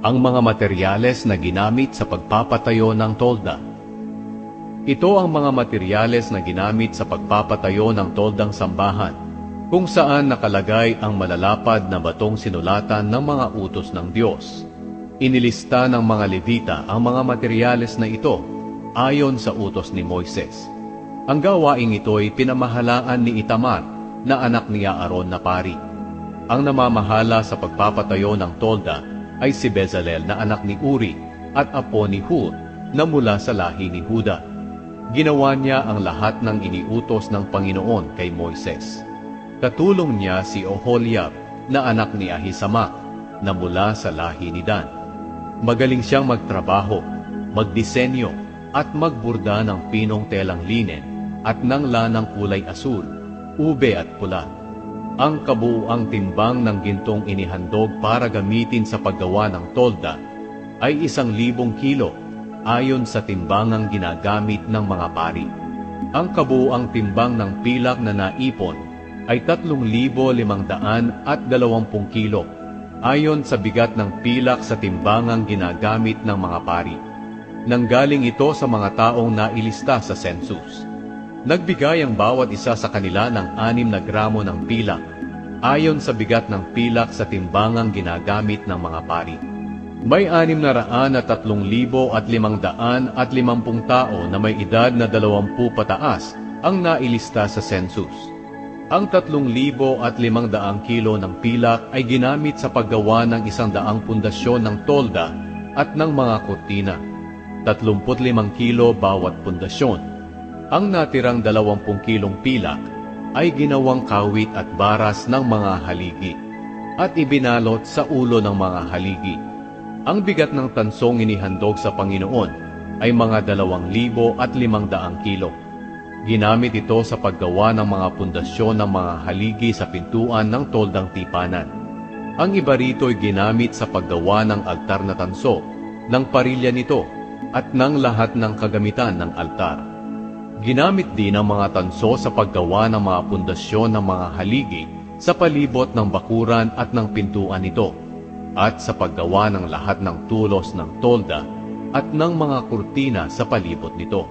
Ang mga materyales na ginamit sa pagpapatayo ng tolda. Ito ang mga materyales na ginamit sa pagpapatayo ng toldang sambahan, kung saan nakalagay ang malalapad na batong sinulatan ng mga utos ng Diyos. Inilista ng mga Levita ang mga materyales na ito ayon sa utos ni Moises. Ang gawaing ito ay pinamahalaan ni Itamar na anak ni Aaron na pari. Ang namamahala sa pagpapatayo ng tolda ay si Bezalel na anak ni Uri at apo ni Hur na mula sa lahi ni Huda. Ginawa niya ang lahat ng iniutos ng Panginoon kay Moises. Katulong niya si Oholiab na anak ni Ahisamak na mula sa lahi ni Dan. Magaling siyang magtrabaho, magdisenyo at magburda ng pinong telang linen at ng lanang kulay asul, ube at pula. Ang kabuuang timbang ng gintong inihandog para gamitin sa paggawa ng tolda ay 1,000 kilo ayon sa timbangang ginagamit ng mga pari. Ang kabuuang timbang ng pilak na naipon ay 3,520 kilo ayon sa bigat ng pilak sa timbangang ginagamit ng mga pari. Nanggaling ito sa mga taong nailista sa census. Nagbigay ang bawat isa sa kanila ng 6 na gramo ng pilak, ayon sa bigat ng pilak sa timbangang ginagamit ng mga pari. May 603,550 tao na may edad na 20 pataas ang nailista sa census. Ang 3,500 kilo ng pilak ay ginamit sa paggawa ng 100 pundasyon ng tolda at ng mga kurtina, 35 kilo bawat pundasyon. Ang natirang 20 kilong pilak ay ginawang kawit at baras ng mga haligi at ibinalot sa ulo ng mga haligi. Ang bigat ng tansong inihandog sa Panginoon ay mga 2,500 kilo. Ginamit ito sa paggawa ng mga pundasyon ng mga haligi sa pintuan ng toldang tipanan. Ang iba rito ay ginamit sa paggawa ng altar na tanso, ng parilya nito, at ng lahat ng kagamitan ng altar. Ginamit din ang mga tanso sa paggawa ng mga pundasyon ng mga haligi sa palibot ng bakuran at ng pintuan nito, at sa paggawa ng lahat ng tulos ng tolda at ng mga kurtina sa palibot nito.